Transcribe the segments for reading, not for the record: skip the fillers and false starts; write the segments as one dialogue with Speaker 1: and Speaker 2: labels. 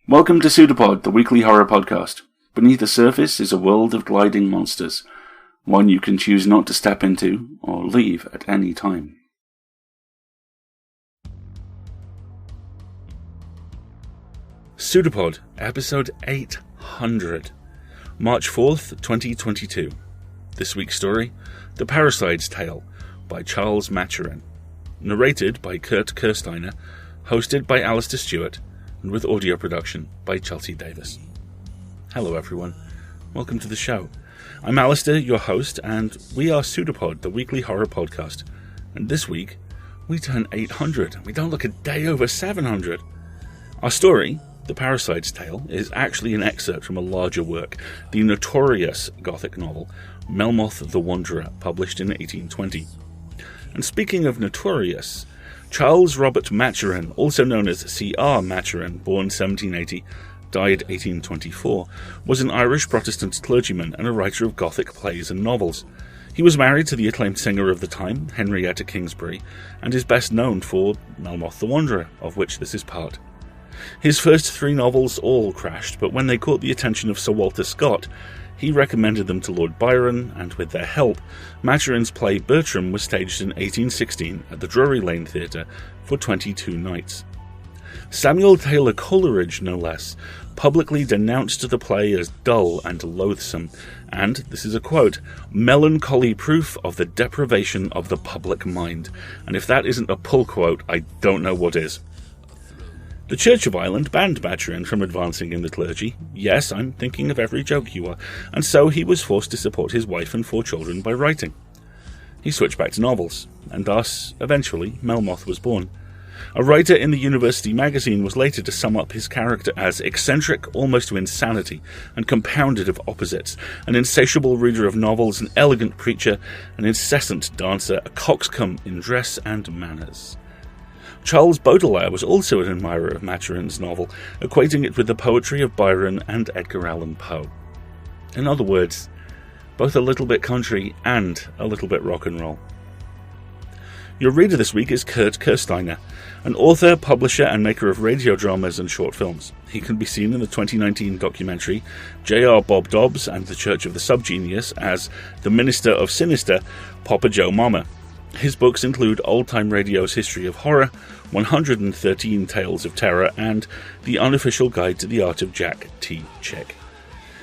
Speaker 1: Welcome to Pseudopod, the weekly horror podcast. Beneath the surface is a world of gliding monsters, one you can choose not to step into or leave at any time. Pseudopod, episode 800, March 4th, 2022. This week's story, The Parasites Tale, by Charles Maturin. Narrated by Kurt Kirsteiner, hosted by Alistair Stewart, and with audio production by Chelsea Davis. Hello everyone, welcome to the show. I'm Alistair, your host, and we are Pseudopod, the weekly horror podcast. And this week, we turn 800, and we don't look a day over 700. Our story, The Parasites Tale, is actually an excerpt from a larger work, the notorious Gothic novel, Melmoth the Wanderer, published in 1820. And speaking of notorious, Charles Robert Maturin, also known as C.R. Maturin, born 1780, died 1824, was an Irish Protestant clergyman and a writer of Gothic plays and novels. He was married to the acclaimed singer of the time, Henrietta Kingsbury, and is best known for Melmoth the Wanderer, of which this is part. His first three novels all crashed, but when they caught the attention of Sir Walter Scott, he recommended them to Lord Byron, and with their help, Maturin's play Bertram was staged in 1816 at the Drury Lane Theatre for 22 nights. Samuel Taylor Coleridge, no less, publicly denounced the play as dull and loathsome, and, this is a quote, melancholy proof of the deprivation of the public mind. And if that isn't a pull quote, I don't know what is. The Church of Ireland banned Maturin from advancing in the clergy. Yes, I'm thinking of every joke you are. And so he was forced to support his wife and 4 children by writing. He switched back to novels, and thus, eventually, Melmoth was born. A writer in the University magazine was later to sum up his character as eccentric almost to insanity, and compounded of opposites, an insatiable reader of novels, an elegant preacher, an incessant dancer, a coxcomb in dress and manners. Charles Baudelaire was also an admirer of Maturin's novel, equating it with the poetry of Byron and Edgar Allan Poe. In other words, both a little bit country and a little bit rock and roll. Your reader this week is Kurt Kirsteiner, an author, publisher, and maker of radio dramas and short films. He can be seen in the 2019 documentary J.R. Bob Dobbs and the Church of the Subgenius as the Minister of Sinister, Papa Joe Mama. His books include Old Time Radio's History of Horror, 113 Tales of Terror, and The Unofficial Guide to the Art of Jack T. Chick.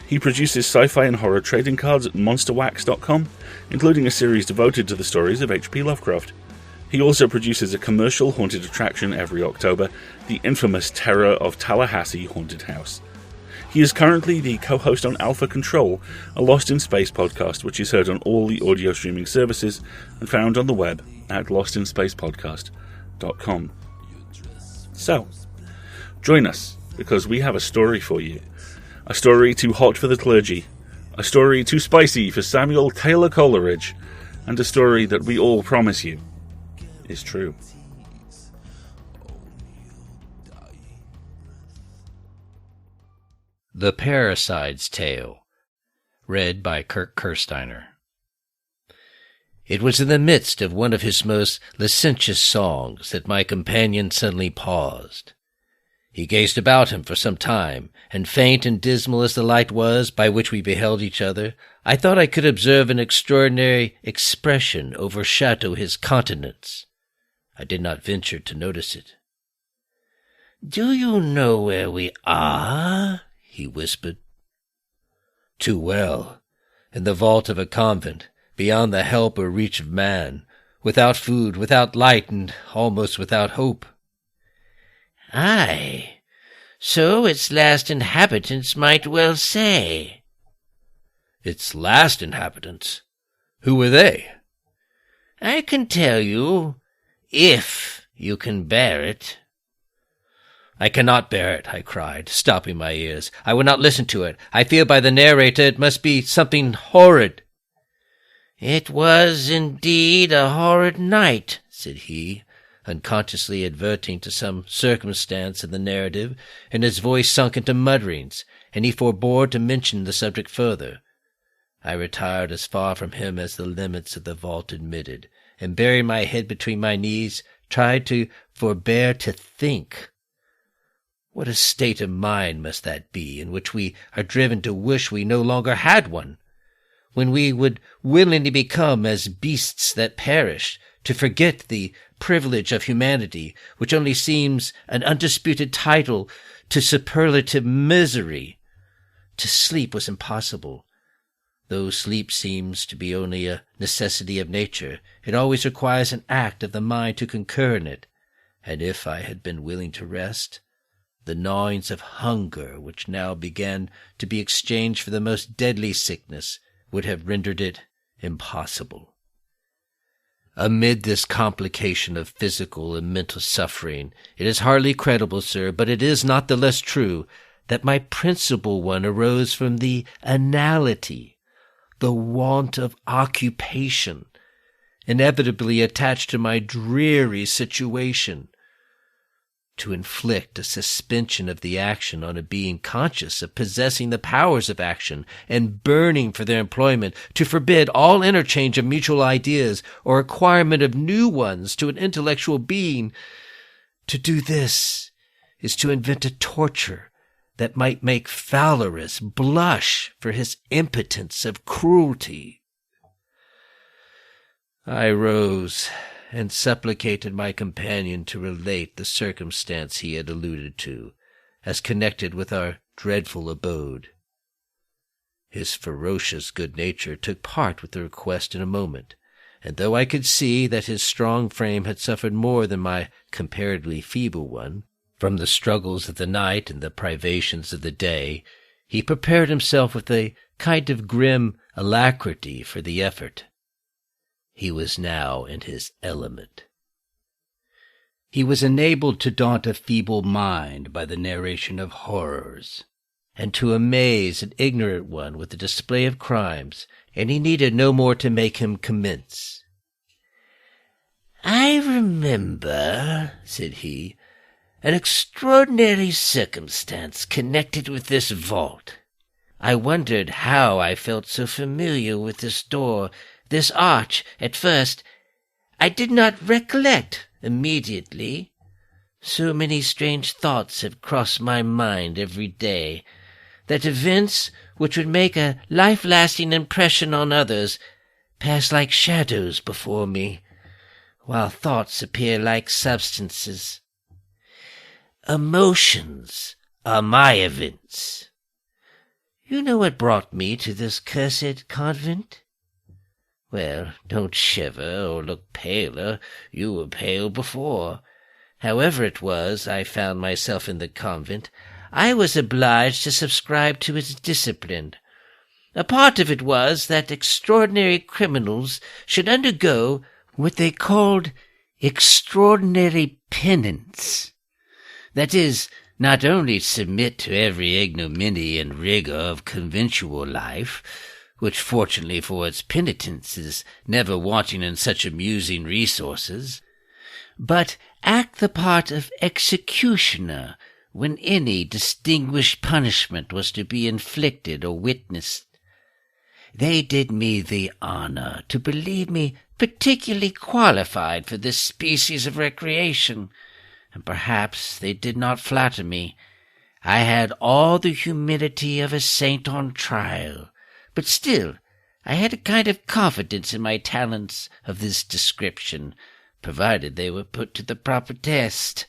Speaker 1: He produces sci-fi and horror trading cards at monsterwax.com, including a series devoted to the stories of H.P. Lovecraft. He also produces a commercial haunted attraction every October, the infamous Terror of Tallahassee Haunted House. He is currently the co-host on Alpha Control, a Lost in Space podcast which is heard on all the audio streaming services and found on the web at lostinspacepodcast.com. So, join us, because we have a story for you. A story too hot for the clergy, a story too spicy for Samuel Taylor Coleridge, and a story that we all promise you is true.
Speaker 2: The Parasites Tale, read by Kurt Kirsteiner. It was in the midst of one of his most licentious songs that my companion suddenly paused. He gazed about him for some time, and faint and dismal as the light was by which we beheld each other, I thought I could observe an extraordinary expression overshadow his countenance. I did not venture to notice it. "Do you know where we are?" he whispered. "Too well. In the vault of a convent, beyond the help or reach of man, without food, without light, and almost without hope." "Aye, so its last inhabitants might well say." "Its last inhabitants? Who were they?" "I can tell you, if you can bear it." "I cannot bear it," I cried, stopping my ears. "I will not listen to it. I feel by the narrator it must be something horrid." "It was indeed a horrid night," said he, unconsciously adverting to some circumstance in the narrative, and his voice sunk into mutterings, and he forbore to mention the subject further. I retired as far from him as the limits of the vault admitted, and burying my head between my knees, tried to forbear to think. What a state of mind must that be, in which we are driven to wish we no longer had one, when we would willingly become as beasts that perish, to forget the privilege of humanity, which only seems an undisputed title to superlative misery. To sleep was impossible. Though sleep seems to be only a necessity of nature, it always requires an act of the mind to concur in it, and if I had been willing to rest, the gnawings of hunger, which now began to be exchanged for the most deadly sickness, would have rendered it impossible. Amid this complication of physical and mental suffering, it is hardly credible, sir, but it is not the less true, that my principal one arose from the anality, the want of occupation, inevitably attached to my dreary situation. To inflict a suspension of the action on a being conscious of possessing the powers of action and burning for their employment, to forbid all interchange of mutual ideas or acquirement of new ones to an intellectual being, to do this is to invent a torture that might make Valorous blush for his impotence of cruelty. I rose and supplicated my companion to relate the circumstance he had alluded to, as connected with our dreadful abode. His ferocious good nature took part with the request in a moment, and though I could see that his strong frame had suffered more than my comparatively feeble one, from the struggles of the night and the privations of the day, he prepared himself with a kind of grim alacrity for the effort. He was now in his element. He was enabled to daunt a feeble mind by the narration of horrors, and to amaze an ignorant one with the display of crimes, and he needed no more to make him commence. "I remember," said he, "an extraordinary circumstance connected with this vault. I wondered how I felt so familiar with this door, this arch. At first I did not recollect immediately. So many strange thoughts have crossed my mind every day, that events which would make a life-lasting impression on others pass like shadows before me, while thoughts appear like substances. Emotions are my events. You know what brought me to this cursed convent? Well, don't shiver or look paler. You were pale before. However it was I found myself in the convent, I was obliged to subscribe to its discipline. A part of it was that extraordinary criminals should undergo what they called extraordinary penance. That is, not only submit to every ignominy and rigor of conventual life, which fortunately for its penitence is never wanting in such amusing resources, but act the part of executioner when any distinguished punishment was to be inflicted or witnessed. They did me the honor to believe me particularly qualified for this species of recreation, and perhaps they did not flatter me. I had all the humility of a saint on trial, but still I had a kind of confidence in my talents of this description, provided they were put to the proper test,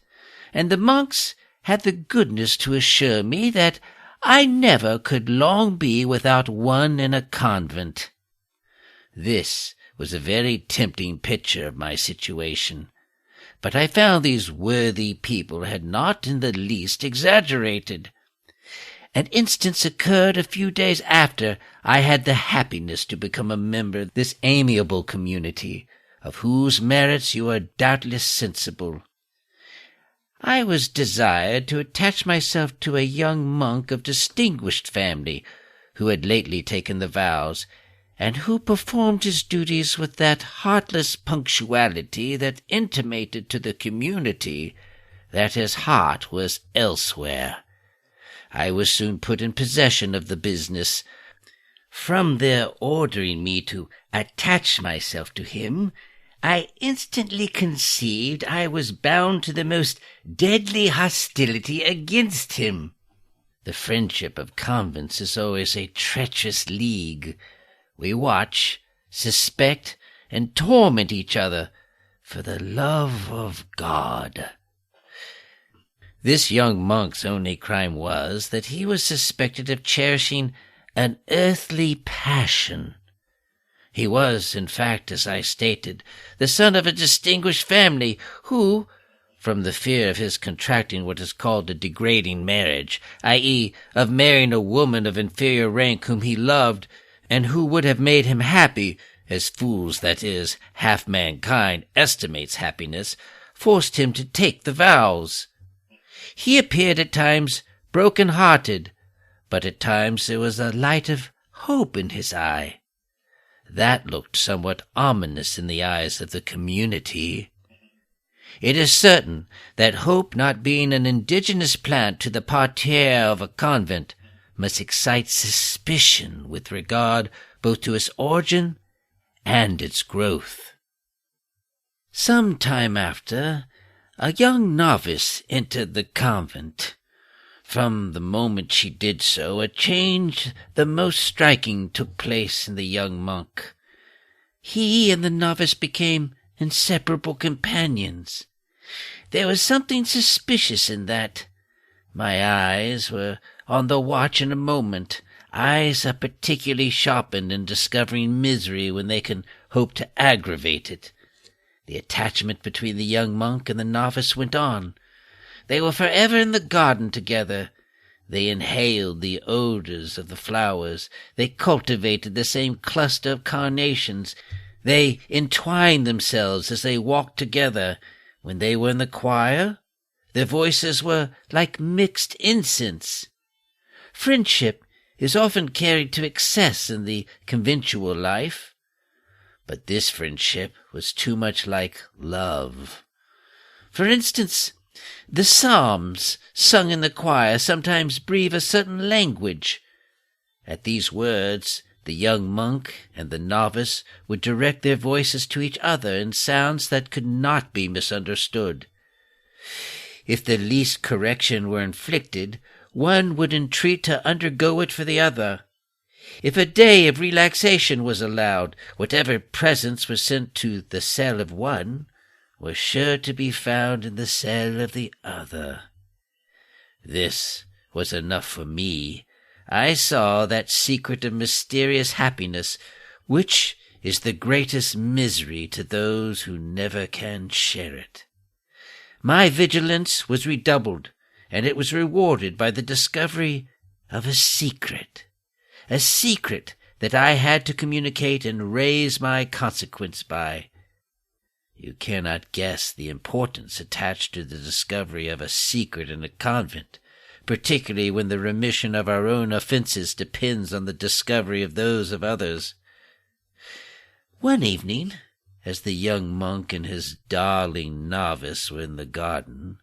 Speaker 2: and the monks had the goodness to assure me that I never could long be without one in a convent. This was a very tempting picture of my situation, but I found these worthy people had not in the least exaggerated. An instance occurred a few days after I had the happiness to become a member of this amiable community, of whose merits you are doubtless sensible. I was desired to attach myself to a young monk of distinguished family, who had lately taken the vows, and who performed his duties with that heartless punctuality that intimated to the community that his heart was elsewhere. I was soon put in possession of the business. From their ordering me to attach myself to him, I instantly conceived I was bound to the most deadly hostility against him. The friendship of convents is always a treacherous league. We watch, suspect, and torment each other for the love of God. This young monk's only crime was that he was suspected of cherishing an earthly passion. He was, in fact, as I stated, the son of a distinguished family who, from the fear of his contracting what is called a degrading marriage, i.e., of marrying a woman of inferior rank whom he loved and who would have made him happy, as fools, that is, half mankind, estimates happiness, forced him to take the vows. He appeared at times broken-hearted, but at times there was a light of hope in his eye. That looked somewhat ominous in the eyes of the community. It is certain that hope, not being an indigenous plant to the parterre of a convent, must excite suspicion with regard both to its origin and its growth. Some time after, a young novice entered the convent. From the moment she did so, a change the most striking took place in the young monk. He and the novice became inseparable companions. There was something suspicious in that. My eyes were on the watch in a moment. Eyes are particularly sharpened in discovering misery when they can hope to aggravate it. The attachment between the young monk and the novice went on. They were forever in the garden together. They inhaled the odors of the flowers. They cultivated the same cluster of carnations. They entwined themselves as they walked together. When they were in the choir, their voices were like mixed incense. Friendship is often carried to excess in the conventual life, but this friendship was too much like love. For instance, the psalms sung in the choir sometimes breathe a certain language. At these words, the young monk and the novice would direct their voices to each other in sounds that could not be misunderstood. If the least correction were inflicted, one would entreat to undergo it for the other. If a day of relaxation was allowed, whatever presents were sent to the cell of one was sure to be found in the cell of the other. This was enough for me. I saw that secret of mysterious happiness which is the greatest misery to those who never can share it. My vigilance was redoubled, and it was rewarded by the discovery of a secret that I had to communicate and raise my consequence by. You cannot guess the importance attached to the discovery of a secret in a convent, particularly when the remission of our own offences depends on the discovery of those of others. One evening, as the young monk and his darling novice were in the garden,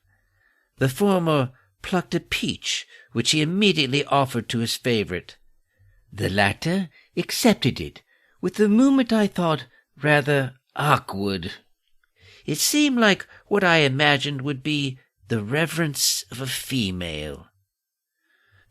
Speaker 2: the former plucked a peach, which he immediately offered to his favourite. The latter accepted it, with a movement I thought rather awkward. It seemed like what I imagined would be the reverence of a female.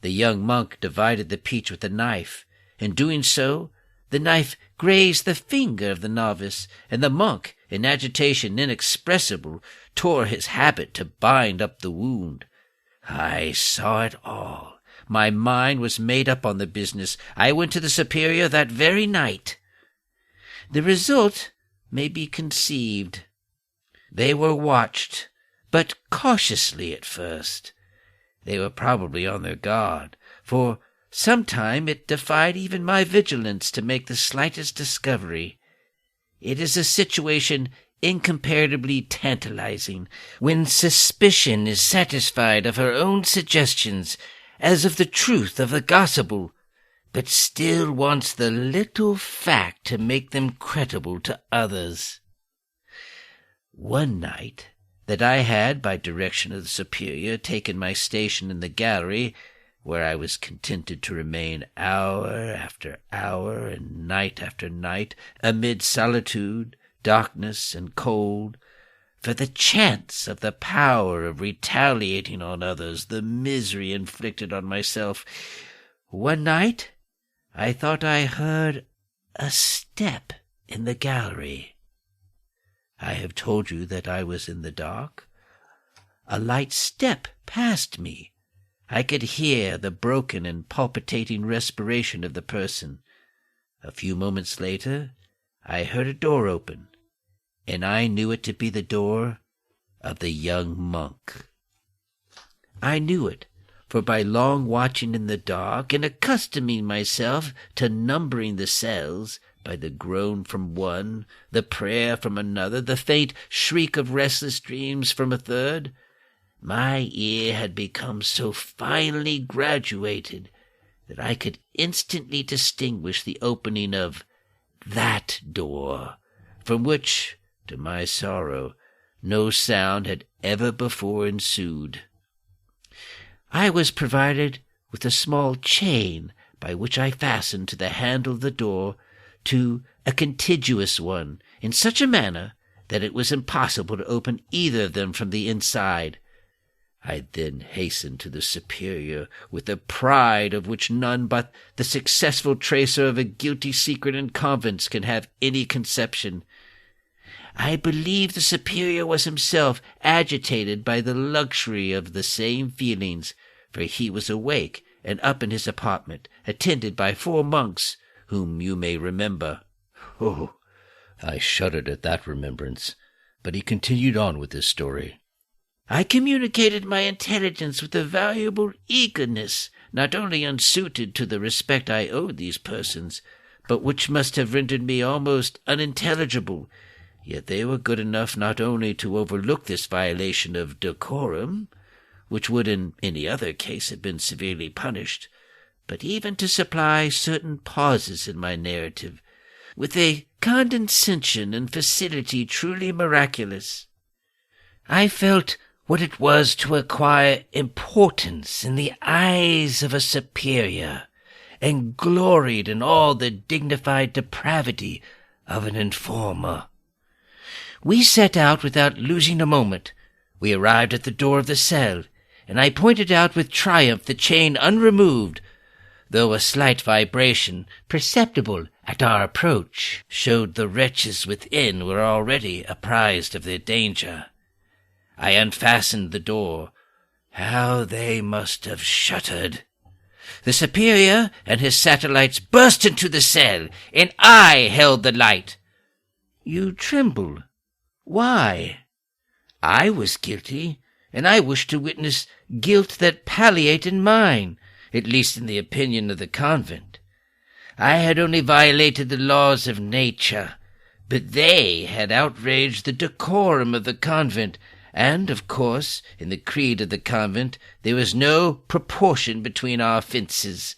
Speaker 2: The young monk divided the peach with a knife. In doing so, the knife grazed the finger of the novice, and the monk, in agitation inexpressible, tore his habit to bind up the wound. I saw it all. My mind was made up on the business. I went to the superior that very night. The result may be conceived. They were watched, but cautiously at first. They were probably on their guard, for some time it defied even my vigilance to make the slightest discovery. It is a situation incomparably tantalizing when suspicion is satisfied of her own suggestions as of the truth of the gospel, but still wants the little fact to make them credible to others. One night that I had, by direction of the superior, taken my station in the gallery, where I was contented to remain hour after hour and night after night, amid solitude, darkness and cold, for the chance of the power of retaliating on others the misery inflicted on myself. One night I thought I heard a step in the gallery. I have told you that I was in the dark. A light step passed me. I could hear the broken and palpitating respiration of the person. A few moments later, I heard a door open, and I knew it to be the door of the young monk. I knew it, for by long watching in the dark and accustoming myself to numbering the cells, by the groan from one, the prayer from another, the faint shriek of restless dreams from a third, my ear had become so finely graduated that I could instantly distinguish the opening of that door, from which, to my sorrow, no sound had ever before ensued. I was provided with a small chain by which I fastened to the handle of the door to a contiguous one in such a manner that it was impossible to open either of them from the inside. I then hastened to the superior with a pride of which none but the successful tracer of a guilty secret in convents can have any conception. I believe the superior was himself agitated by the luxury of the same feelings, for he was awake and up in his apartment, attended by 4 monks, whom you may remember.
Speaker 3: Oh, I shuddered at that remembrance, but he continued on with his story.
Speaker 2: I communicated my intelligence with a valuable eagerness, not only unsuited to the respect I owed these persons, but which must have rendered me almost unintelligible. Yet they were good enough not only to overlook this violation of decorum, which would in any other case have been severely punished, but even to supply certain pauses in my narrative, with a condescension and facility truly miraculous. I felt what it was to acquire importance in the eyes of a superior, and gloried in all the dignified depravity of an informer. We set out without losing a moment. We arrived at the door of the cell, and I pointed out with triumph the chain unremoved, though a slight vibration, perceptible at our approach, showed the wretches within were already apprised of their danger. I unfastened the door. How they must have shuddered! The superior and his satellites burst into the cell, and I held the light. You tremble. Why? I was guilty, and I wished to witness guilt that palliated mine, at least in the opinion of the convent. I had only violated the laws of nature, but they had outraged the decorum of the convent, and, of course, in the creed of the convent there was no proportion between our offences.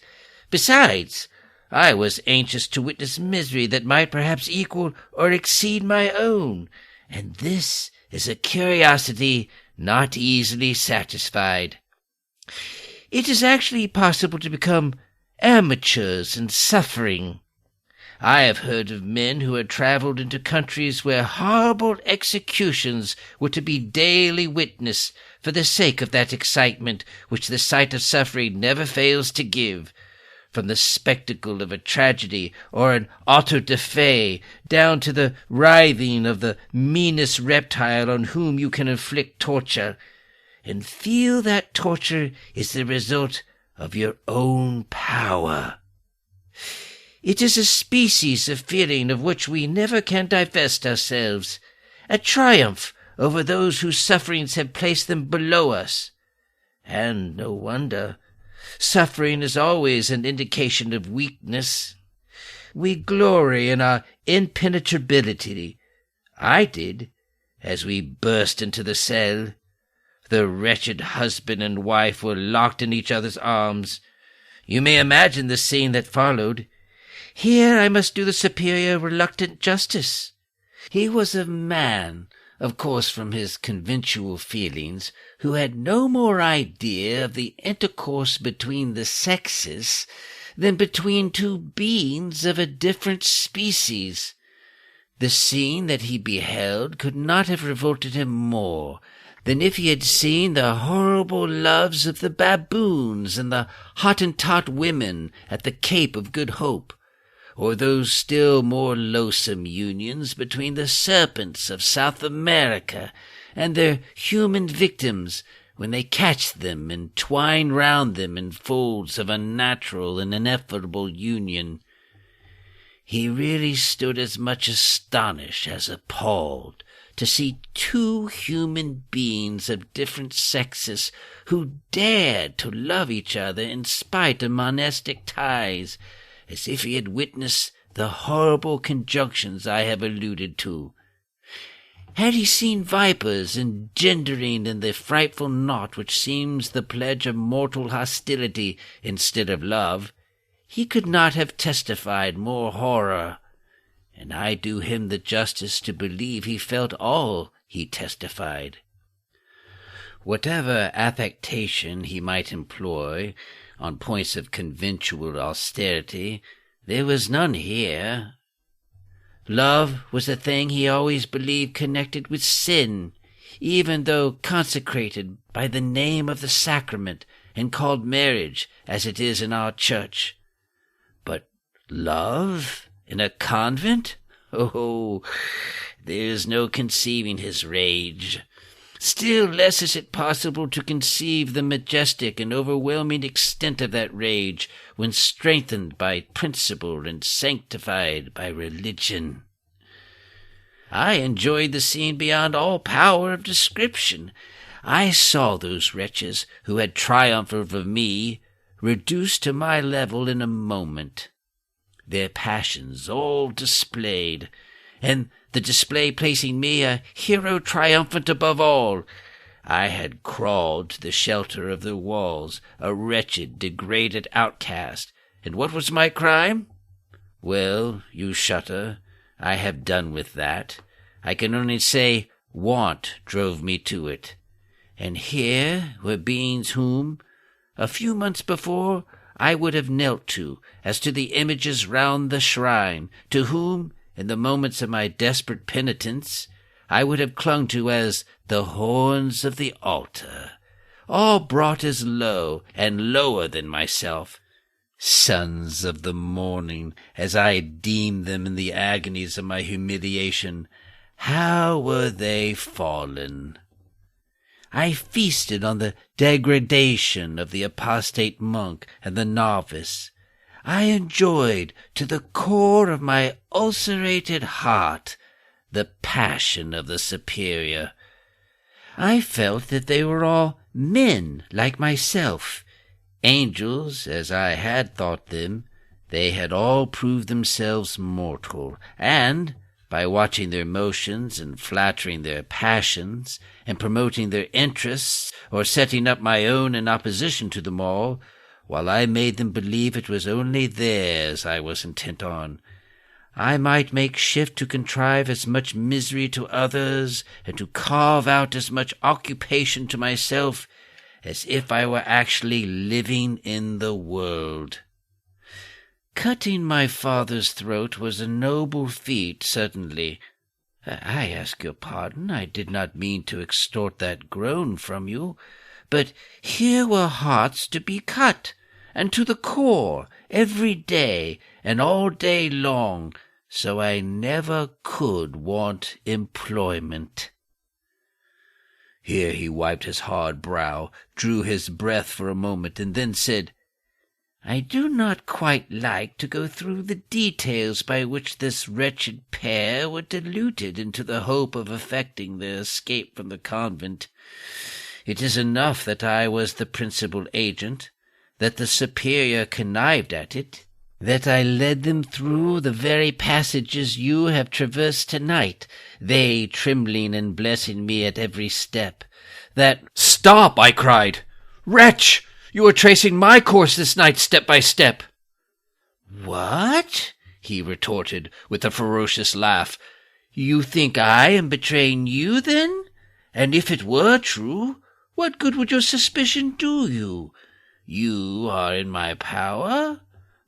Speaker 2: Besides, I was anxious to witness misery that might perhaps equal or exceed my own, and this is a curiosity not easily satisfied. It is actually possible to become amateurs in suffering. I have heard of men who had travelled into countries where horrible executions were to be daily witnessed for the sake of that excitement which the sight of suffering never fails to give, from the spectacle of a tragedy or an auto da fe down to the writhing of the meanest reptile on whom you can inflict torture, and feel that torture is the result of your own power. It is a species of feeling of which we never can divest ourselves, a triumph over those whose sufferings have placed them below us. And no wonder. Suffering is always an indication of weakness. We glory in our impenetrability. I did, as we burst into the cell. The wretched husband and wife were locked in each other's arms. You may imagine the scene that followed. Here I must do the superior reluctant justice. He was a man, of course from his conventual feelings, who had no more idea of the intercourse between the sexes than between two beings of a different species. The scene that he beheld could not have revolted him more than if he had seen the horrible loves of the baboons and the Hottentot women at the Cape of Good Hope, or those still more loathsome unions between the serpents of South America and their human victims when they catch them and twine round them in folds of unnatural and ineffable union. He really stood as much astonished as appalled to see two human beings of different sexes who dared to love each other in spite of monastic ties, as if he had witnessed the horrible conjunctions I have alluded to. Had he seen vipers engendering in the frightful knot which seems the pledge of mortal hostility instead of love, he could not have testified more horror, and I do him the justice to believe he felt all he testified. Whatever affectation he might employ on points of conventual austerity, there was none here. Love was a thing he always believed connected with sin, even though consecrated by the name of the sacrament and called marriage, as it is in our church. But love in a convent? Oh, there is no conceiving his rage. Still less is it possible to conceive the majestic and overwhelming extent of that rage when strengthened by principle and sanctified by religion. I enjoyed the scene beyond all power of description. I saw those wretches who had triumphed over me reduced to my level in a moment, their passions all displayed, and the display placing me a hero triumphant above all. I had crawled to the shelter of the walls, a wretched, degraded outcast, and what was my crime? Well, you shudder. I have done with that. I can only say want drove me to it. And here were beings whom, a few months before, I would have knelt to, as to the images round the shrine, to whom, in the moments of my desperate penitence, I would have clung to as the horns of the altar, all brought as low and lower than myself, sons of the morning, as I deemed them in the agonies of my humiliation. How were they fallen? I feasted on the degradation of the apostate monk and the novice. I enjoyed to the core of my ulcerated heart the passion of the superior. I felt that they were all men like myself, angels as I had thought them. They had all proved themselves mortal, and by watching their motions and flattering their passions and promoting their interests or setting up my own in opposition to them all, while I made them believe it was only theirs I was intent on, I might make shift to contrive as much misery to others and to carve out as much occupation to myself as if I were actually living in the world. Cutting my father's throat was a noble feat, certainly. I ask your pardon. I did not mean to extort that groan from you. But here were hearts to be cut, and to the core, every day and all day long, so I never could want employment. Here he wiped his hard brow, drew his breath for a moment, and then said, I do not quite like to go through the details by which this wretched pair were deluded into the hope of effecting their escape from the convent. It is enough that I was the principal agent, that the superior connived at it, that I led them through the very passages you have traversed tonight, they trembling and blessing me at every step, that—
Speaker 3: "Stop!" I cried. "Wretch! You are tracing my course this night, step by step."
Speaker 2: "What?" he retorted, with a ferocious laugh. "You think I am betraying you, then? And if it were true, what good would your suspicion do you? You are in my power.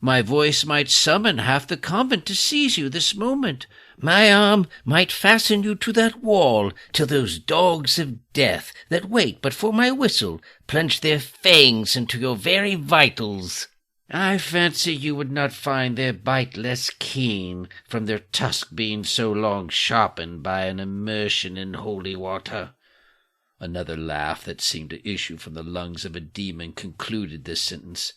Speaker 2: My voice might summon half the convent to seize you this moment. My arm might fasten you to that wall till those dogs of death that wait but for my whistle plunge their fangs into your very vitals. I fancy you would not find their bite less keen from their tusk being so long sharpened by an immersion in holy water." Another laugh that seemed to issue from the lungs of a demon concluded this sentence.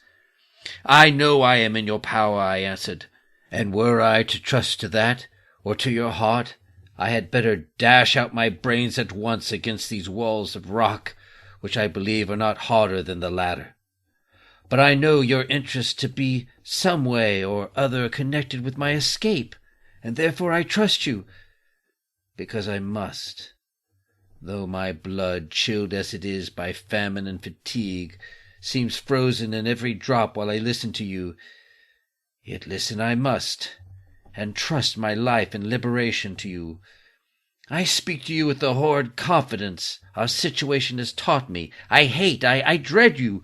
Speaker 2: "I know I am in your power," I answered, "and were I to trust to that, or to your heart, I had better dash out my brains at once against these walls of rock, which I believe are not harder than the latter. But I know your interest to be some way or other connected with my escape, and therefore I trust you, because I must. Though my blood, chilled as it is by famine and fatigue, seems frozen in every drop while I listen to you, yet listen I must, and trust my life and liberation to you. I speak to you with the horrid confidence our situation has taught me. I hate, I dread you.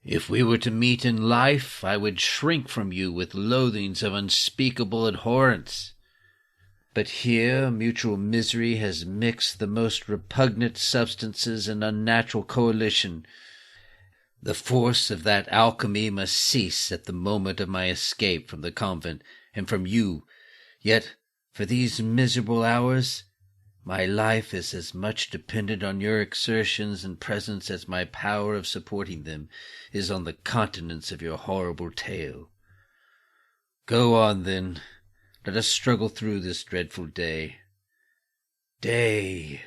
Speaker 2: If we were to meet in life, I would shrink from you with loathings of unspeakable abhorrence. But here mutual misery has mixed the most repugnant substances in unnatural coalition. The force of that alchemy must cease at the moment of my escape from the convent and from you. Yet, for these miserable hours, my life is as much dependent on your exertions and presence as my power of supporting them is on the continence of your horrible tale. Go on, then. Let us struggle through this dreadful day. Day!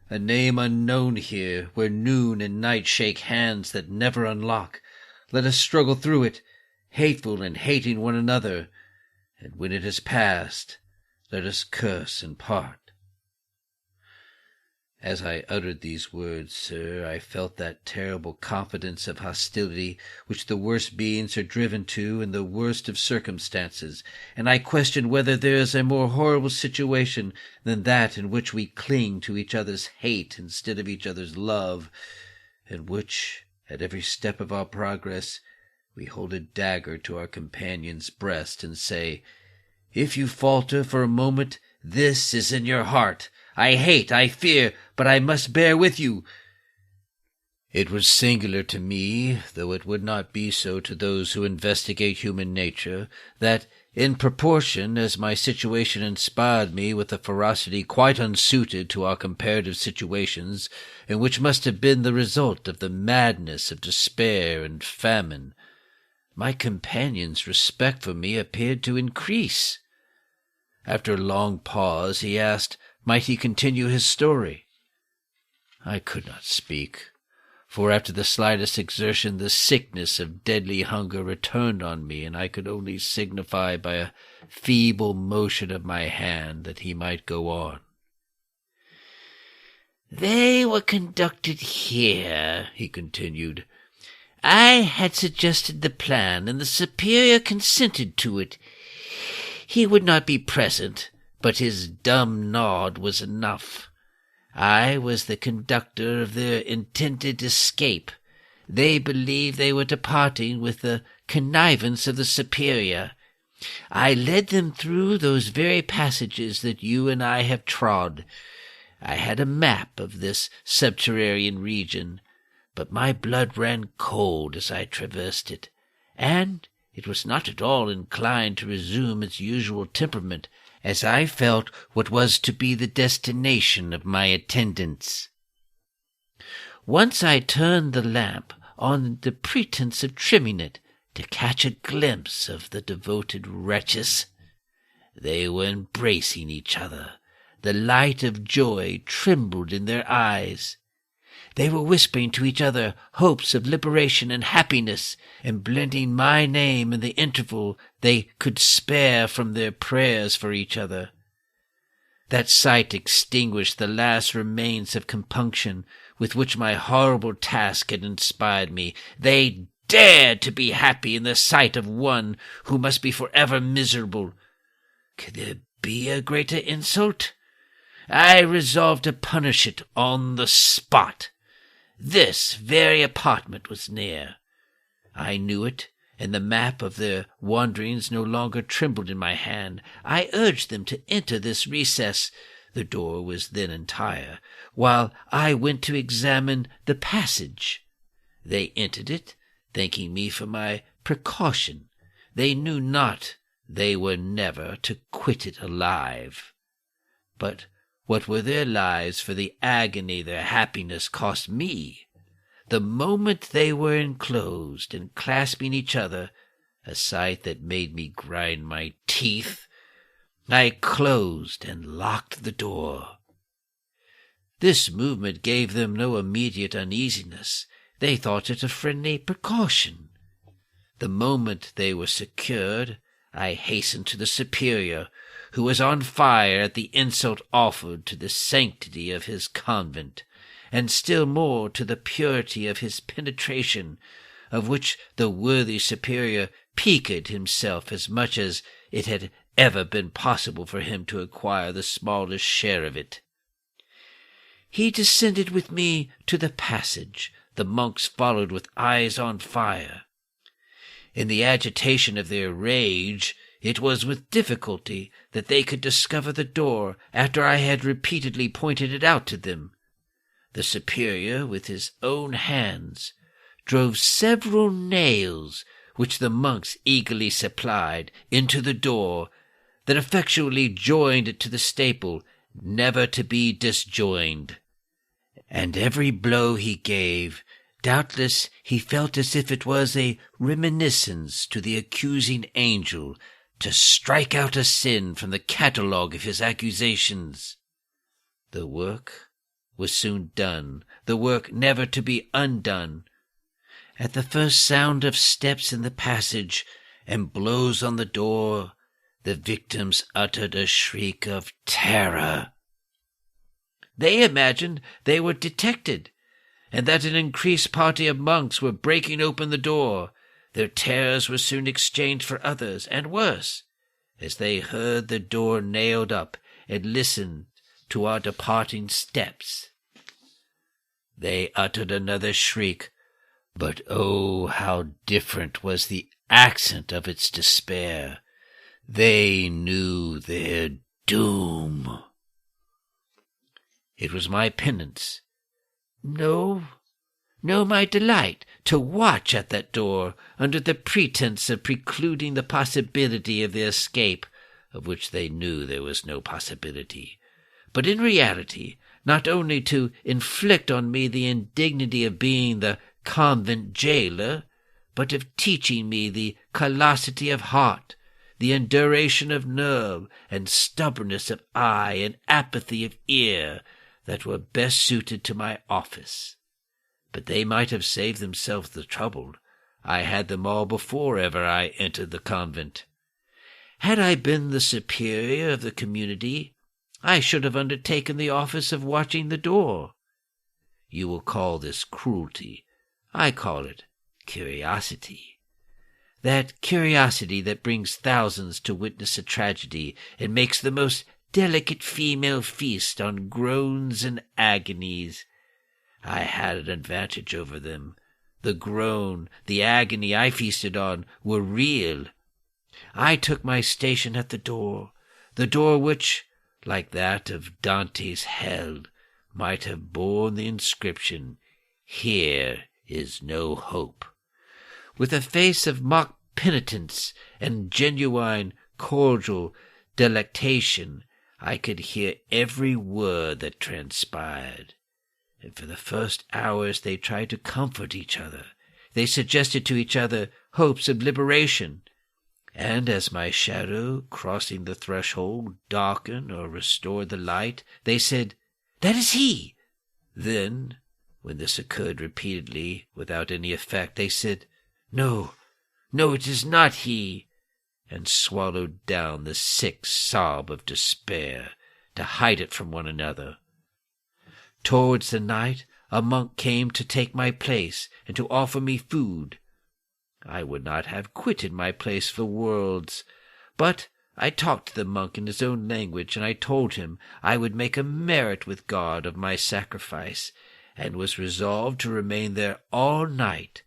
Speaker 2: A name unknown here, where noon and night shake hands that never unlock. Let us struggle through it, hateful and hating one another, and when it has passed, let us curse and part. As I uttered these words, sir, I felt that terrible confidence of hostility which the worst beings are driven to in the worst of circumstances, and I questioned whether there is a more horrible situation than that in which we cling to each other's hate instead of each other's love, in which, at every step of our progress, we hold a dagger to our companion's breast and say, "If you falter for a moment, this is in your heart. I hate, I fear, but I must bear with you." It was singular to me, though it would not be so to those who investigate human nature, that, in proportion as my situation inspired me with a ferocity quite unsuited to our comparative situations, and which must have been the result of the madness of despair and famine, my companion's respect for me appeared to increase. After a long pause, he asked, might he continue his story? I could not speak, for after the slightest exertion the sickness of deadly hunger returned on me, and I could only signify by a feeble motion of my hand that he might go on. "They were conducted here," he continued. "I had suggested the plan, and the superior consented to it. He would not be present, but his dumb nod was enough. I was the conductor of their intended escape. They believed they were departing with the connivance of the superior. I led them through those very passages that you and I have trod. I had a map of this subterranean region, but my blood ran cold as I traversed it, and it was not at all inclined to resume its usual temperament, as I felt what was to be the destination of my attendants. Once I turned the lamp on the pretence of trimming it, to catch a glimpse of the devoted wretches. They were embracing each other. The light of joy trembled in their eyes. They were whispering to each other hopes of liberation and happiness, and blending my name in the interval they could spare from their prayers for each other. That sight extinguished the last remains of compunction with which my horrible task had inspired me. They dared to be happy in the sight of one who must be forever miserable. Could there be a greater insult? I resolved to punish it on the spot. This very apartment was near. I knew it, and the map of their wanderings no longer trembled in my hand, I urged them to enter this recess — the door was then entire — while I went to examine the passage. They entered it, thanking me for my precaution. They knew not they were never to quit it alive. But what were their lives for the agony their happiness cost me? The moment they were enclosed and clasping each other, a sight that made me grind my teeth, I closed and locked the door. This movement gave them no immediate uneasiness. They thought it a friendly precaution. The moment they were secured, I hastened to the superior, who was on fire at the insult offered to the sanctity of his convent, and still more to the purity of his penetration, of which the worthy superior piqued himself as much as it had ever been possible for him to acquire the smallest share of it. He descended with me to the passage. The monks followed with eyes on fire. In the agitation of their rage, it was with difficulty that they could discover the door after I had repeatedly pointed it out to them. The superior, with his own hands, drove several nails, which the monks eagerly supplied, into the door, that effectually joined it to the staple, never to be disjoined. And every blow he gave, doubtless he felt as if it was a reminiscence to the accusing angel, to strike out a sin from the catalogue of his accusations. The work was soon done, the work never to be undone. At the first sound of steps in the passage and blows on the door, the victims uttered a shriek of terror. They imagined they were detected, and that an increased party of monks were breaking open the door. Their terrors were soon exchanged for others, and worse, as they heard the door nailed up and listened to our departing steps. They uttered another shriek, but oh, how different was the accent of its despair! They knew their doom. It was my penance, no, my delight, to watch at that door, under the pretence of precluding the possibility of their escape, of which they knew there was no possibility, but in reality not only to inflict on me the indignity of being the convent jailer, but of teaching me the callosity of heart, the enduration of nerve, and stubbornness of eye, and apathy of ear, that were best suited to my office. But they might have saved themselves the trouble. I had them all before ever I entered the convent. Had I been the superior of the community, I should have undertaken the office of watching the door. You will call this cruelty. I call it curiosity. That curiosity that brings thousands to witness a tragedy and makes the most delicate female feast on groans and agonies. I had an advantage over them. The groan, the agony I feasted on were real. I took my station at the door which, like that of Dante's hell, might have borne the inscription, "Here is no hope." With a face of mock penitence and genuine cordial delectation, I could hear every word that transpired, and for the first hours they tried to comfort each other. They suggested to each other hopes of liberation, and as my shadow, crossing the threshold, darkened or restored the light, they said, "That is he." Then, when this occurred repeatedly, without any effect, they said, No, it is not he," and swallowed down the sick sob of despair to hide it from one another. Towards the night, a monk came to take my place and to offer me food. I would not have quitted my place for worlds, but I talked to the monk in his own language, and I told him I would make a merit with God of my sacrifice, and was resolved to remain there all night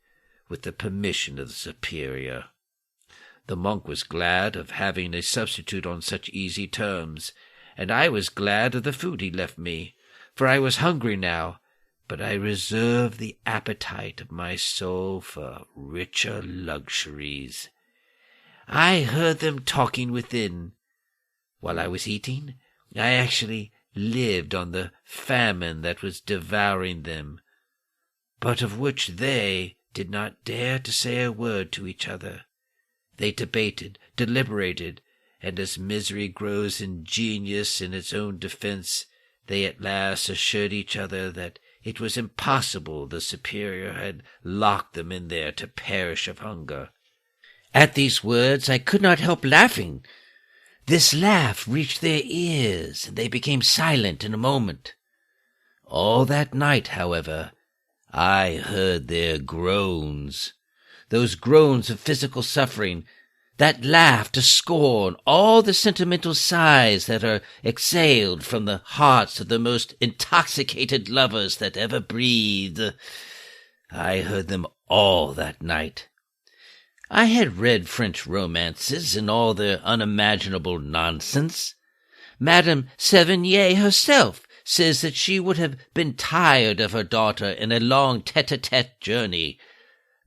Speaker 2: with the permission of the superior. The monk was glad of having a substitute on such easy terms, and I was glad of the food he left me, for I was hungry now, but I reserved the appetite of my soul for richer luxuries. I heard them talking within. While I was eating, I actually lived on the famine that was devouring them, but of which they did not dare to say a word to each other. They debated, deliberated, and as misery grows ingenious in its own defense, they at last assured each other that it was impossible the superior had locked them in there to perish of hunger. At these words I could not help laughing. This laugh reached their ears, and they became silent in a moment. All that night, however, I heard their groans, those groans of physical suffering, that laugh to scorn all the sentimental sighs that are exhaled from the hearts of the most intoxicated lovers that ever breathed. I heard them all that night. I had read French romances and all their unimaginable nonsense. Madame Sévigné herself says that she would have been tired of her daughter in a long tete-a-tete journey,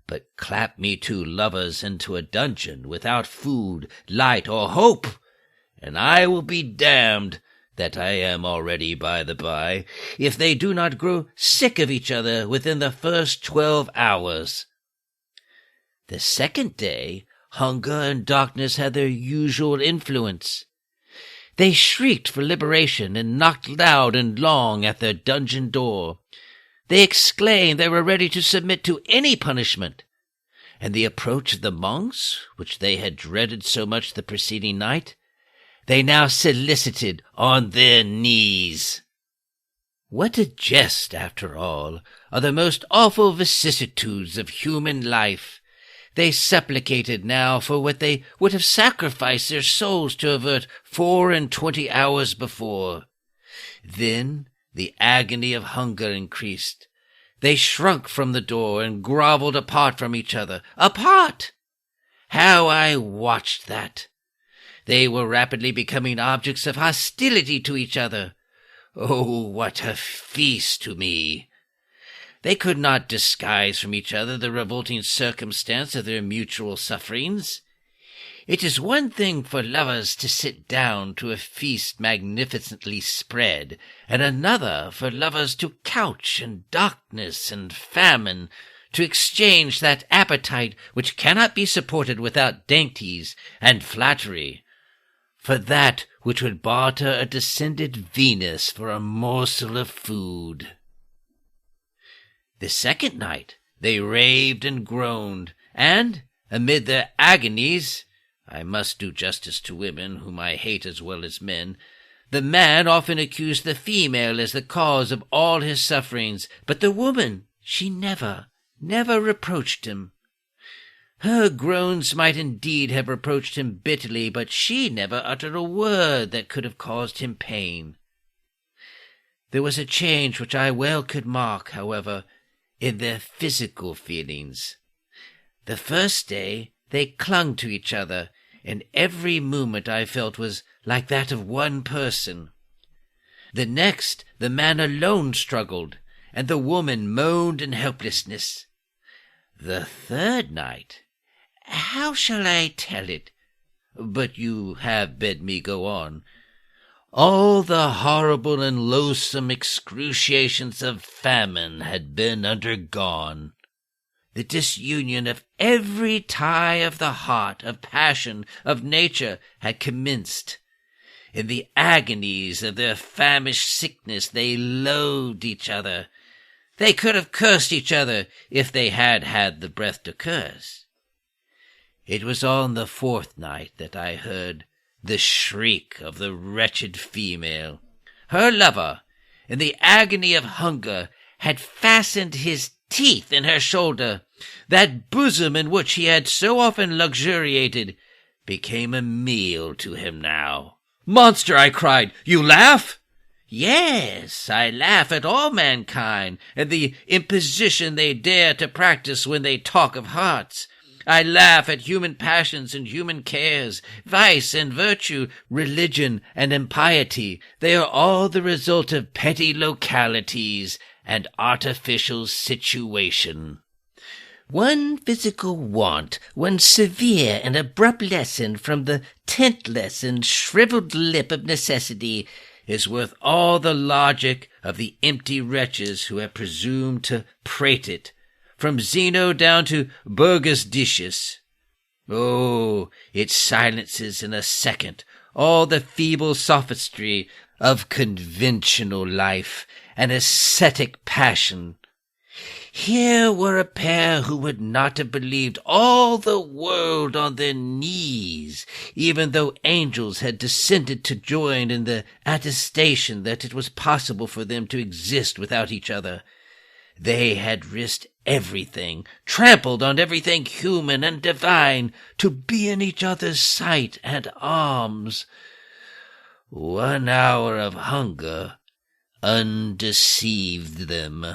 Speaker 2: but clap me two lovers into a dungeon without food, light, or hope, and I will be damned, that I am already by the by, if they do not grow sick of each other within the first 12 hours. The second day, hunger and darkness had their usual influence. They shrieked for liberation and knocked loud and long at their dungeon door. They exclaimed they were ready to submit to any punishment, and the approach of the monks, which they had dreaded so much the preceding night, they now solicited on their knees. What a jest, after all, are the most awful vicissitudes of human life! They supplicated now for what they would have sacrificed their souls to avert 24 hours before. Then the agony of hunger increased. They shrunk from the door and grovelled apart from each other. Apart! How I watched that! They were rapidly becoming objects of hostility to each other. Oh, what a feast to me! They could not disguise from each other the revolting circumstance of their mutual sufferings. It is one thing for lovers to sit down to a feast magnificently spread, and another for lovers to couch in darkness and famine, to exchange that appetite which cannot be supported without dainties and flattery, for that which would barter a descended Venus for a morsel of food. The second night they raved and groaned, and, amid their agonies, I must do justice to women, whom I hate as well as men, the man often accused the female as the cause of all his sufferings, but the woman, she never reproached him. Her groans might indeed have reproached him bitterly, but she never uttered a word that could have caused him pain. There was a change which I well could mark, however, in their physical feelings. The first day they clung to each other, and every movement I felt was like that of one person. The next the man alone struggled, and the woman moaned in helplessness. The third night, how shall I tell it? But you have bid me go on. All the horrible and loathsome excruciations of famine had been undergone. The disunion of every tie of the heart, of passion, of nature, had commenced. In the agonies of their famished sickness they loathed each other. They could have cursed each other if they had had the breath to curse. It was on the fourth night that I heard the shriek of the wretched female. Her lover, in the agony of hunger, had fastened his teeth in her shoulder. That bosom in which he had so often luxuriated became a meal to him now. "Monster!" I cried. "You laugh?" "Yes, I laugh at all mankind, and the imposition they dare to practice when they talk of hearts. I laugh at human passions and human cares, vice and virtue, religion and impiety. They are all the result of petty localities and artificial situation. One physical want, one severe and abrupt lesson from the tentless and shriveled lip of necessity, is worth all the logic of the empty wretches who have presumed to prate it, from Zeno down to Burgus Decius. Oh, it silences in a second all the feeble sophistry of conventional life and ascetic passion. Here were a pair who would not have believed all the world on their knees, even though angels had descended to join in the attestation that it was possible for them to exist without each other. They had risked everything, trampled on everything human and divine, to be in each other's sight and arms. 1 hour of hunger undeceived them.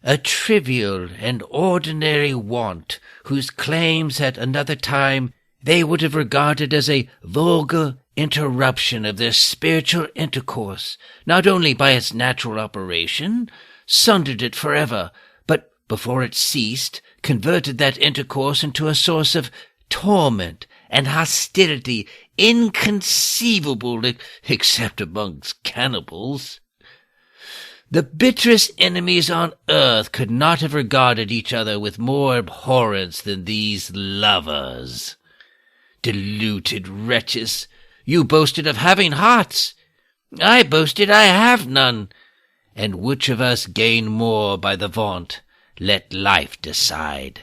Speaker 2: A trivial and ordinary want, whose claims at another time they would have regarded as a vulgar interruption of their spiritual intercourse, not only by its natural operation, sundered it forever, but before it ceased, converted that intercourse into a source of torment and hostility inconceivable except amongst cannibals. The bitterest enemies on earth could not have regarded each other with more abhorrence than these lovers. Deluded wretches, you boasted of having hearts. I boasted I have none. And which of us gain more by the vaunt? Let life decide.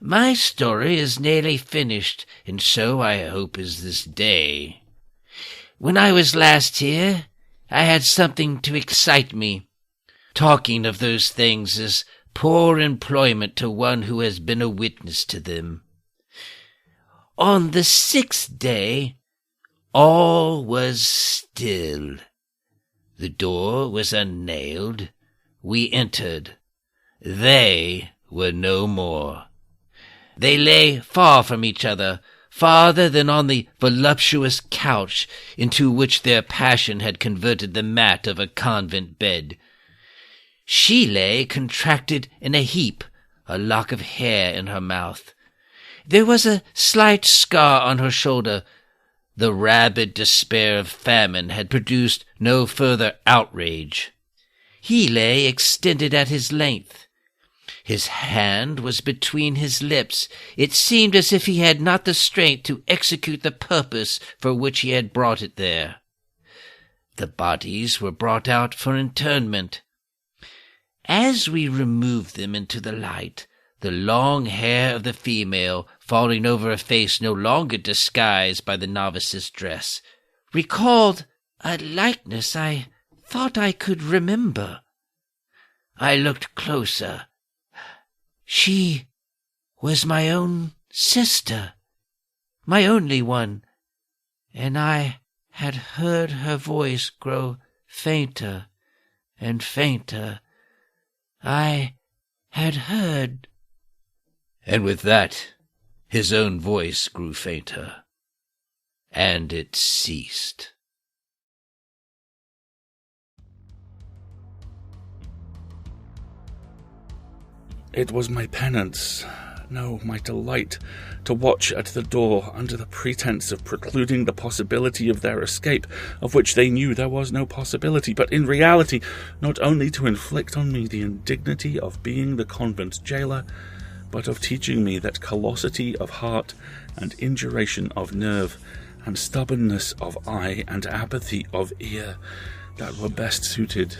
Speaker 2: My story is nearly finished, and so I hope is this day. When I was last here, I had something to excite me. Talking of those things is poor employment to one who has been a witness to them. On the 6th day, all was still. The door was unnailed. We entered. They were no more. They lay far from each other, farther than on the voluptuous couch into which their passion had converted the mat of a convent bed. She lay contracted in a heap, a lock of hair in her mouth. There was a slight scar on her shoulder. The rabid despair of famine had produced no further outrage. He lay extended at his length. His hand was between his lips. It seemed as if he had not the strength to execute the purpose for which he had brought it there. The bodies were brought out for interment. As we removed them into the light, the long hair of the female, falling over a face no longer disguised by the novice's dress, recalled a likeness I thought I could remember. I looked closer. She was my own sister, my only one, and I had heard her voice grow fainter and fainter. I had heard. And with that, his own voice grew fainter, and it ceased.
Speaker 1: It was my penance, no, my delight, to watch at the door under the pretense of precluding the possibility of their escape, of which they knew there was no possibility, but in reality not only to inflict on me the indignity of being the convent jailer, but of teaching me that callosity of heart and induration of nerve and stubbornness of eye and apathy of ear that were best suited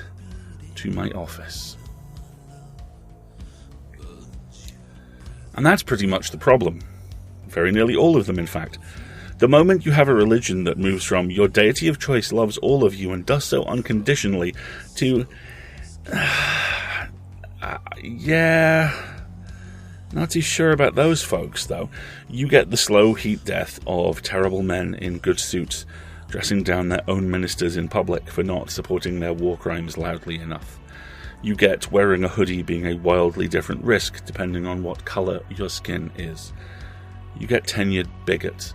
Speaker 1: to my office. And that's pretty much the problem. Very nearly all of them, in fact. The moment you have a religion that moves from your deity of choice loves all of you and does so unconditionally to... not too sure about those folks, though. You get the slow heat death of terrible men in good suits, dressing down their own ministers in public for not supporting their war crimes loudly enough. You get wearing a hoodie being a wildly different risk depending on what colour your skin is. You get tenured bigots.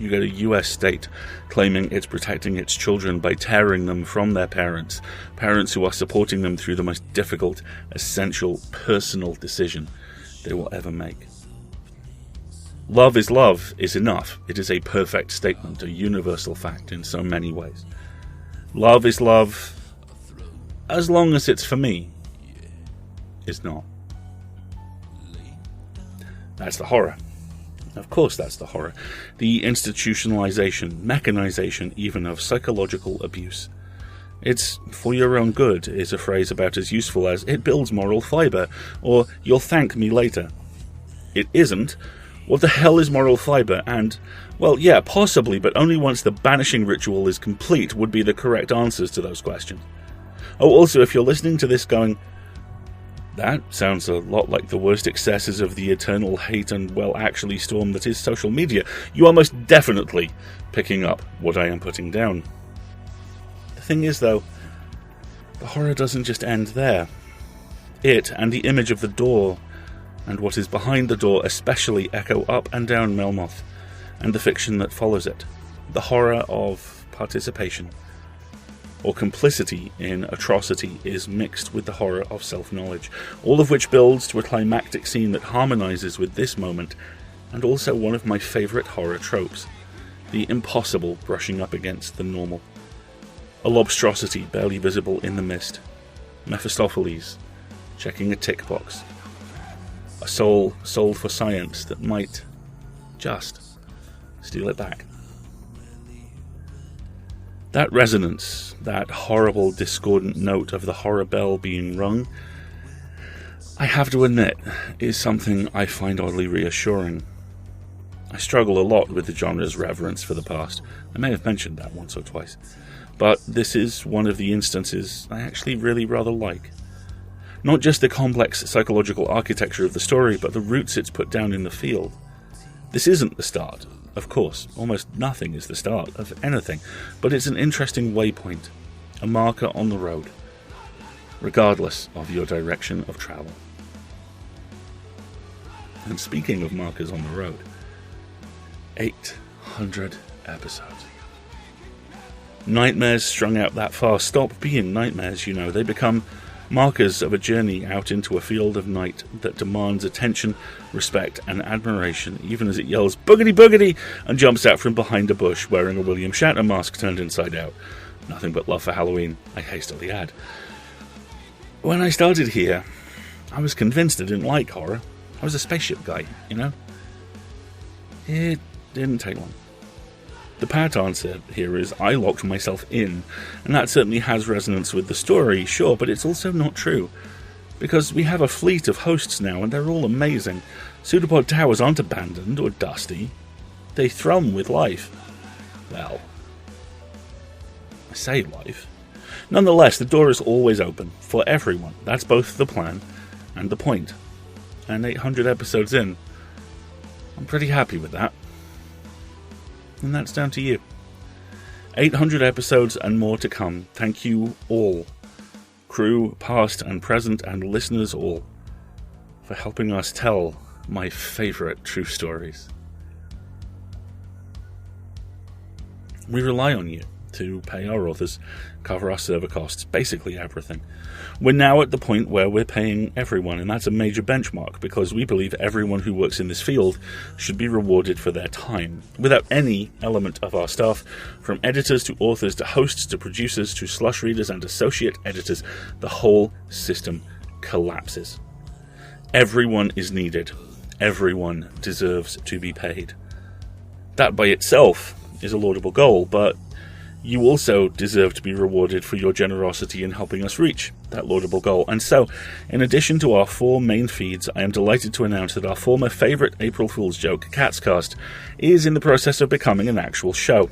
Speaker 1: You get a US state claiming it's protecting its children by tearing them from their parents, parents who are supporting them through the most difficult, essential, personal decision they will ever make. Love is enough. It is a perfect statement, a universal fact in so many ways. Love is love, as long as it's for me, is not. That's the horror. Of course that's the horror. The institutionalization, mechanization even, of psychological abuse. It's for your own good is a phrase about as useful as it builds moral fibre, or you'll thank me later. It isn't. What the hell is moral fibre? And, well, yeah, possibly, but only once the banishing ritual is complete would be the correct answers to those questions. Oh, also, if you're listening to this going, that sounds a lot like the worst excesses of the eternal hate and, well, actually storm that is social media, you are most definitely picking up what I am putting down. The thing is, though, the horror doesn't just end there. It, and the image of the door, and what is behind the door especially, echo up and down Melmoth, and the fiction that follows it. The horror of participation, or complicity in atrocity, is mixed with the horror of self-knowledge, all of which builds to a climactic scene that harmonises with this moment, and also one of my favourite horror tropes, the impossible brushing up against the normal. A lobstrosity barely visible in the mist, Mephistopheles checking a tick box, a soul sold for science that might just steal it back. That resonance, that horrible discordant note of the horror bell being rung, I have to admit, is something I find oddly reassuring. I struggle a lot with the genre's reverence for the past. I may have mentioned that once or twice. But this is one of the instances I actually really rather like. Not just the complex psychological architecture of the story, but the roots it's put down in the field. This isn't the start. Of course, almost nothing is the start of anything, but it's an interesting waypoint, a marker on the road, regardless of your direction of travel. And speaking of markers on the road, 800 episodes. Nightmares strung out that far stop being nightmares, you know. They become markers of a journey out into a field of night that demands attention, respect, and admiration, even as it yells boogity boogity and jumps out from behind a bush wearing a William Shatner mask turned inside out. Nothing but love for Halloween, I hastily add. When I started here, I was convinced I didn't like horror. I was a spaceship guy, you know? It didn't take long. The pat answer here is I locked myself in, and that certainly has resonance with the story, sure, but it's also not true. Because we have a fleet of hosts now, and they're all amazing. Pseudopod towers aren't abandoned or dusty. They thrum with life. Well, I say life. Nonetheless, the door is always open, for everyone. That's both the plan and the point. And 800 episodes in, I'm pretty happy with that. And that's down to you. 800 episodes and more to come. Thank you all, crew, past and present, and listeners all, for helping us tell my favourite true stories. We rely on you to pay our authors, cover our server costs, basically everything. We're now at the point where we're paying everyone, and that's a major benchmark, because we believe everyone who works in this field should be rewarded for their time. Without any element of our staff, from editors to authors to hosts to producers to slush readers and associate editors, the whole system collapses. Everyone is needed. Everyone deserves to be paid. That by itself is a laudable goal, but you also deserve to be rewarded for your generosity in helping us reach that laudable goal. And so, in addition to our 4 main feeds, I am delighted to announce that our former favourite April Fool's joke, Catscast, is in the process of becoming an actual show.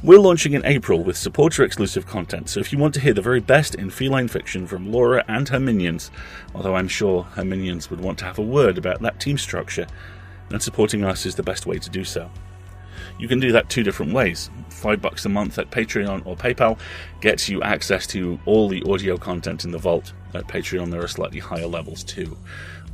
Speaker 1: We're launching in April with supporter-exclusive content, so if you want to hear the very best in feline fiction from Laura and her minions, although I'm sure her minions would want to have a word about that team structure, then supporting us is the best way to do so. You can do that two different ways. $5 a month at Patreon or PayPal gets you access to all the audio content in the vault. At Patreon there are slightly higher levels too,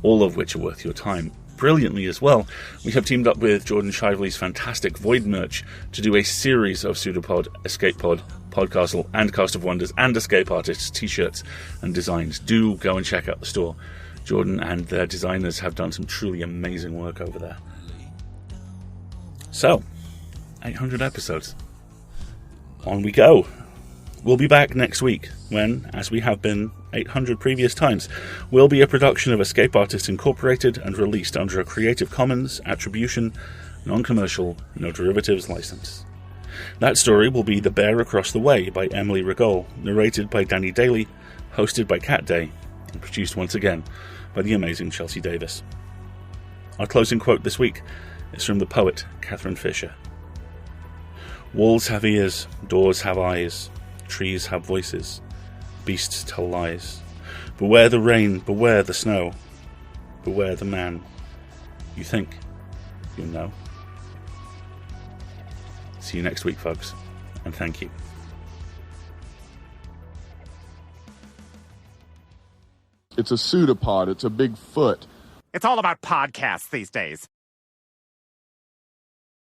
Speaker 1: all of which are worth your time. Brilliantly as well, we have teamed up with Jordan Shively's fantastic Void merch to do a series of Pseudopod, Escape Pod, Podcastle, and Cast of Wonders and Escape Artists t-shirts and designs. Do go and check out the store. Jordan and their designers have done some truly amazing work over there. So, 800 episodes. On we go. We'll be back next week when, as we have been 800 previous times, will be a production of Escape Artists Incorporated and released under a Creative Commons Attribution, Non-Commercial, No Derivatives license. That story will be The Bear Across the Way by Emily Regol, narrated by Danny Daly, hosted by Cat Day, and produced once again by the amazing Chelsea Davis. Our closing quote this week is from the poet Catherine Fisher. Walls have ears, doors have eyes, trees have voices, beasts tell lies. Beware the rain, beware the snow, beware the man you think you know. See you next week, folks, and thank you.
Speaker 4: It's a pseudopod. It's a big foot.
Speaker 5: It's all about podcasts these days.